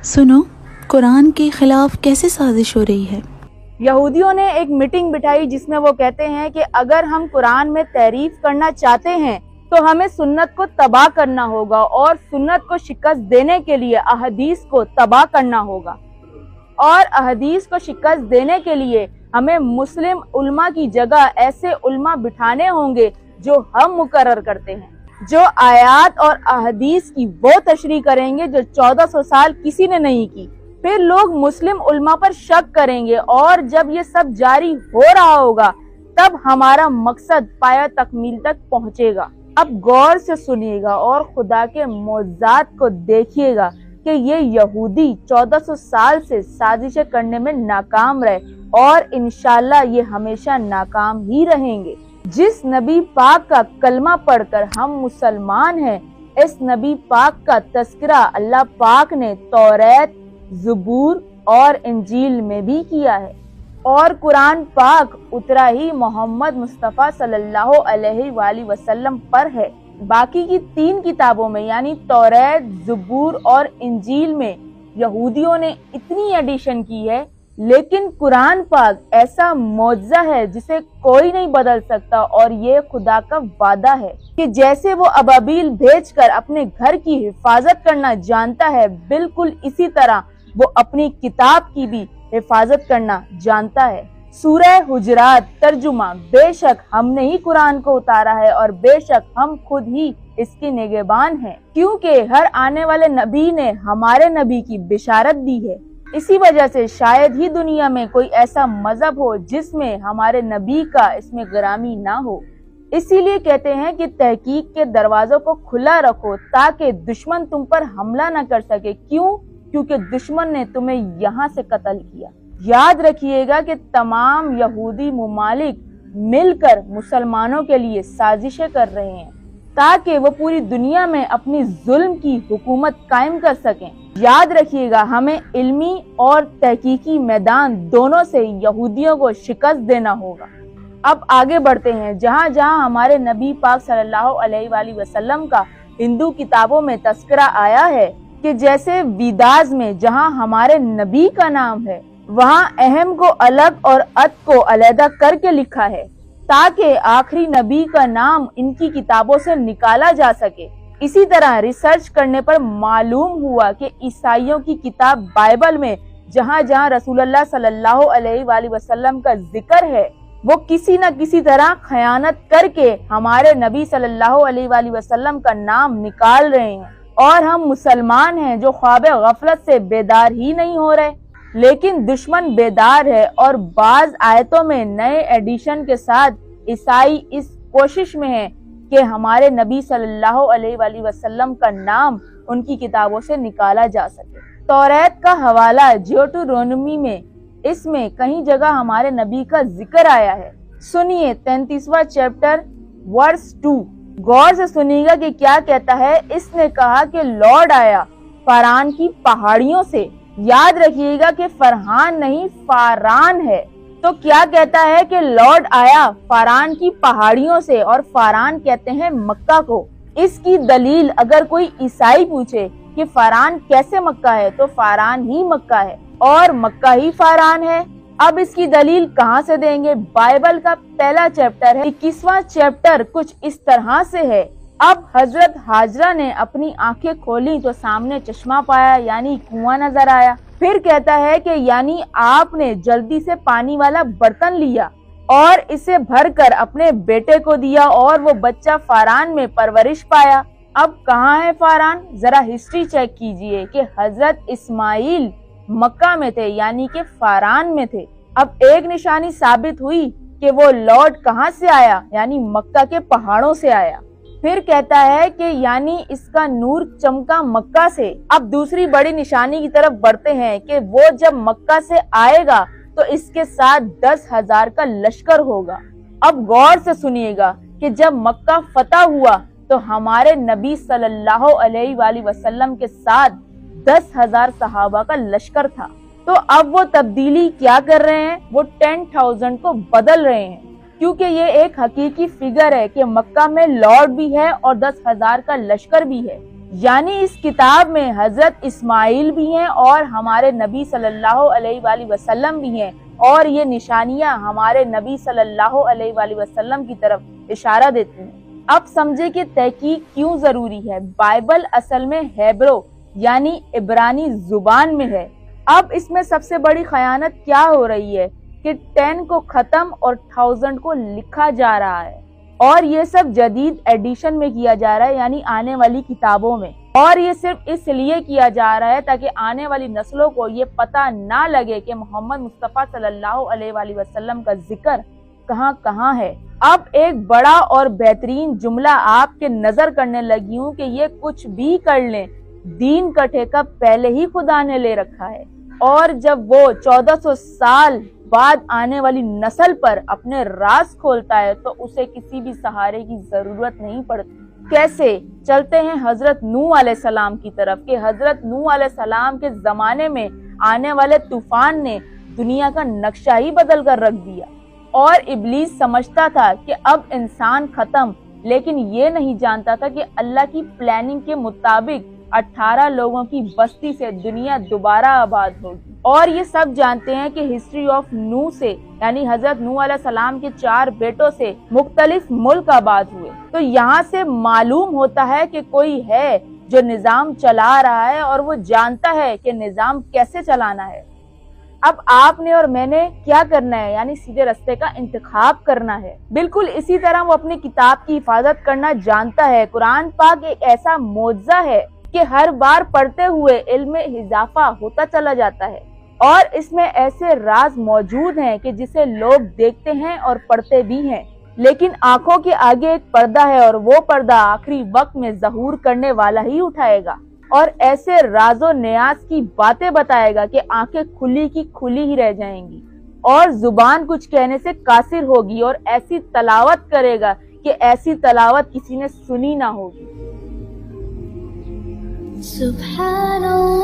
سنو، قرآن کے خلاف کیسے سازش ہو رہی ہے۔ یہودیوں نے ایک میٹنگ بٹھائی جس میں وہ کہتے ہیں کہ اگر ہم قرآن میں تعریف کرنا چاہتے ہیں تو ہمیں سنت کو تباہ کرنا ہوگا اور سنت کو شکست دینے کے لیے احادیث کو تباہ کرنا ہوگا، اور احادیث کو شکست دینے کے لیے ہمیں مسلم علماء کی جگہ ایسے علماء بٹھانے ہوں گے جو ہم مقرر کرتے ہیں، جو آیات اور احادیث کی وہ تشریح کریں گے جو 1400 سال کسی نے نہیں کی۔ پھر لوگ مسلم علماء پر شک کریں گے، اور جب یہ سب جاری ہو رہا ہوگا تب ہمارا مقصد پایہ تکمیل تک پہنچے گا۔ اب غور سے سنیے گا اور خدا کے معجزات کو دیکھیے گا کہ یہ یہودی 1400 سال سے سازشیں کرنے میں ناکام رہے، اور انشاءاللہ یہ ہمیشہ ناکام ہی رہیں گے۔ جس نبی پاک کا کلمہ پڑھ کر ہم مسلمان ہیں، اس نبی پاک کا تذکرہ اللہ پاک نے توریت، زبور اور انجیل میں بھی کیا ہے، اور قرآن پاک اترا ہی محمد مصطفیٰ صلی اللہ علیہ وآلہ وسلم پر ہے۔ باقی کی 3 کتابوں میں یعنی توریت، زبور اور انجیل میں یہودیوں نے اتنی ایڈیشن کی ہے، لیکن قرآن پاک ایسا معجزہ ہے جسے کوئی نہیں بدل سکتا، اور یہ خدا کا وعدہ ہے کہ جیسے وہ ابابیل بھیج کر اپنے گھر کی حفاظت کرنا جانتا ہے، بالکل اسی طرح وہ اپنی کتاب کی بھی حفاظت کرنا جانتا ہے۔ سورہ حجرات ترجمہ: بے شک ہم نے ہی قرآن کو اتارا ہے، اور بے شک ہم خود ہی اس کے نگہبان ہیں، کیونکہ ہر آنے والے نبی نے ہمارے نبی کی بشارت دی ہے۔ اسی وجہ سے شاید ہی دنیا میں کوئی ایسا مذہب ہو جس میں ہمارے نبی کا اس میں گرامی نہ ہو۔ اسی لیے کہتے ہیں کہ تحقیق کے دروازوں کو کھلا رکھو تاکہ دشمن تم پر حملہ نہ کر سکے۔ کیوں؟ کیونکہ دشمن نے تمہیں یہاں سے قتل کیا۔ یاد رکھیے گا کہ تمام یہودی ممالک مل کر مسلمانوں کے لیے سازشیں کر رہے ہیں تاکہ وہ پوری دنیا میں اپنی ظلم کی حکومت قائم کر سکیں۔ یاد رکھیے گا، ہمیں علمی اور تحقیقی میدان دونوں سے یہودیوں کو شکست دینا ہوگا۔ اب آگے بڑھتے ہیں۔ جہاں جہاں ہمارے نبی پاک صلی اللہ علیہ وآلہ وسلم کا ہندو کتابوں میں تذکرہ آیا ہے کہ جیسے ویداز میں جہاں ہمارے نبی کا نام ہے، وہاں اہم کو الگ اور ات کو علیحدہ کر کے لکھا ہے تاکہ آخری نبی کا نام ان کی کتابوں سے نکالا جا سکے۔ اسی طرح ریسرچ کرنے پر معلوم ہوا کہ عیسائیوں کی کتاب بائبل میں جہاں جہاں رسول اللہ صلی اللہ علیہ وآلہ وسلم کا ذکر ہے، وہ کسی نہ کسی طرح خیانت کر کے ہمارے نبی صلی اللہ علیہ وآلہ وسلم کا نام نکال رہے ہیں، اور ہم مسلمان ہیں جو خواب غفلت سے بیدار ہی نہیں ہو رہے، لیکن دشمن بیدار ہے، اور بعض آیتوں میں نئے ایڈیشن کے ساتھ عیسائی اس کوشش میں ہیں کہ ہمارے نبی صلی اللہ علیہ وآلہ وسلم کا نام ان کی کتابوں سے نکالا جا سکے۔ توریت کا حوالہ جیوٹرونومی میں اس میں کئی جگہ ہمارے نبی کا ذکر آیا ہے۔ سنیے 33واں چیپٹر ورس 2، غور سے سنیے گا کہ کیا کہتا ہے۔ اس نے کہا کہ لارڈ آیا فاران کی پہاڑیوں سے۔ یاد رکھیے گا کہ فرحان نہیں فاران ہے۔ تو کیا کہتا ہے کہ لارڈ آیا فاران کی پہاڑیوں سے، اور فاران کہتے ہیں مکہ کو۔ اس کی دلیل اگر کوئی عیسائی پوچھے کہ فاران کیسے مکہ ہے، تو فاران ہی مکہ ہے اور مکہ ہی فاران ہے۔ اب اس کی دلیل کہاں سے دیں گے؟ بائبل کا پہلا چیپٹر ہے، 21واں چیپٹر کچھ اس طرح سے ہے۔ اب حضرت ہاجرہ نے اپنی آنکھیں کھولی تو سامنے چشمہ پایا، یعنی کنواں نظر آیا۔ پھر کہتا ہے کہ یعنی آپ نے جلدی سے پانی والا برتن لیا اور اسے بھر کر اپنے بیٹے کو دیا، اور وہ بچہ فاران میں پرورش پایا۔ اب کہاں ہے فاران؟ ذرا ہسٹری چیک کیجئے کہ حضرت اسماعیل مکہ میں تھے، یعنی کہ فاران میں تھے۔ اب ایک نشانی ثابت ہوئی کہ وہ لارڈ کہاں سے آیا، یعنی مکہ کے پہاڑوں سے آیا۔ پھر کہتا ہے کہ یعنی اس کا نور چمکا مکہ سے۔ اب دوسری بڑی نشانی کی طرف بڑھتے ہیں کہ وہ جب مکہ سے آئے گا تو اس کے ساتھ 10,000 کا لشکر ہوگا۔ اب غور سے سنیے گا کہ جب مکہ فتح ہوا تو ہمارے نبی صلی اللہ علیہ وآلہ وسلم کے ساتھ 10,000 صحابہ کا لشکر تھا۔ تو اب وہ تبدیلی کیا کر رہے ہیں؟ وہ 10,000 کو بدل رہے ہیں، کیونکہ یہ ایک حقیقی فگر ہے کہ مکہ میں لارڈ بھی ہے اور 10,000 کا لشکر بھی ہے۔ یعنی اس کتاب میں حضرت اسماعیل بھی ہیں اور ہمارے نبی صلی اللہ علیہ وآلہ وسلم بھی ہیں، اور یہ نشانیاں ہمارے نبی صلی اللہ علیہ وآلہ وسلم کی طرف اشارہ دیتی ہیں۔ اب سمجھے کہ تحقیق کیوں ضروری ہے۔ بائبل اصل میں ہیبرو یعنی عبرانی زبان میں ہے۔ اب اس میں سب سے بڑی خیانت کیا ہو رہی ہے کہ 10 کو ختم اور 1000 کو لکھا جا رہا ہے، اور یہ سب جدید ایڈیشن میں کیا جا رہا ہے، یعنی آنے والی کتابوں میں، اور یہ صرف اس لیے کیا جا رہا ہے تاکہ آنے والی نسلوں کو یہ پتہ نہ لگے کہ محمد مصطفیٰ صلی اللہ علیہ وآلہ وسلم کا ذکر کہاں کہاں ہے۔ اب ایک بڑا اور بہترین جملہ آپ کے نظر کرنے لگی ہوں کہ یہ کچھ بھی کر لیں، دین کا ٹھیکہ پہلے ہی خدا نے لے رکھا ہے، اور جب وہ 1400 سال بعد آنے والی نسل پر اپنے راز کھولتا ہے تو اسے کسی بھی سہارے کی ضرورت نہیں پڑتی۔ کیسے؟ چلتے ہیں حضرت نوح علیہ السلام کی طرف کہ حضرت نوح علیہ السلام کے زمانے میں آنے والے طوفان نے دنیا کا نقشہ ہی بدل کر رکھ دیا، اور ابلیس سمجھتا تھا کہ اب انسان ختم، لیکن یہ نہیں جانتا تھا کہ اللہ کی پلاننگ کے مطابق 18 لوگوں کی بستی سے دنیا دوبارہ آباد ہوگی۔ اور یہ سب جانتے ہیں کہ ہسٹری آف نوح سے یعنی حضرت نوح علیہ السلام کے 4 بیٹوں سے مختلف ملک آباد ہوئے۔ تو یہاں سے معلوم ہوتا ہے کہ کوئی ہے جو نظام چلا رہا ہے اور وہ جانتا ہے کہ نظام کیسے چلانا ہے۔ اب آپ نے اور میں نے کیا کرنا ہے، یعنی سیدھے رستے کا انتخاب کرنا ہے۔ بالکل اسی طرح وہ اپنی کتاب کی حفاظت کرنا جانتا ہے۔ قرآن پاک ایک ایسا معجزہ ہے کہ ہر بار پڑھتے ہوئے علم میں اضافہ ہوتا چلا جاتا ہے، اور اس میں ایسے راز موجود ہیں کہ جسے لوگ دیکھتے ہیں اور پڑھتے بھی ہیں، لیکن آنکھوں کے آگے ایک پردہ ہے، اور وہ پردہ آخری وقت میں ظہور کرنے والا ہی اٹھائے گا، اور ایسے راز و نیاز کی باتیں بتائے گا کہ آنکھیں کھلی کی کھلی ہی رہ جائیں گی، اور زبان کچھ کہنے سے قاصر ہوگی، اور ایسی تلاوت کرے گا کہ ایسی تلاوت کسی نے سنی نہ ہوگی۔ سبحان اللہ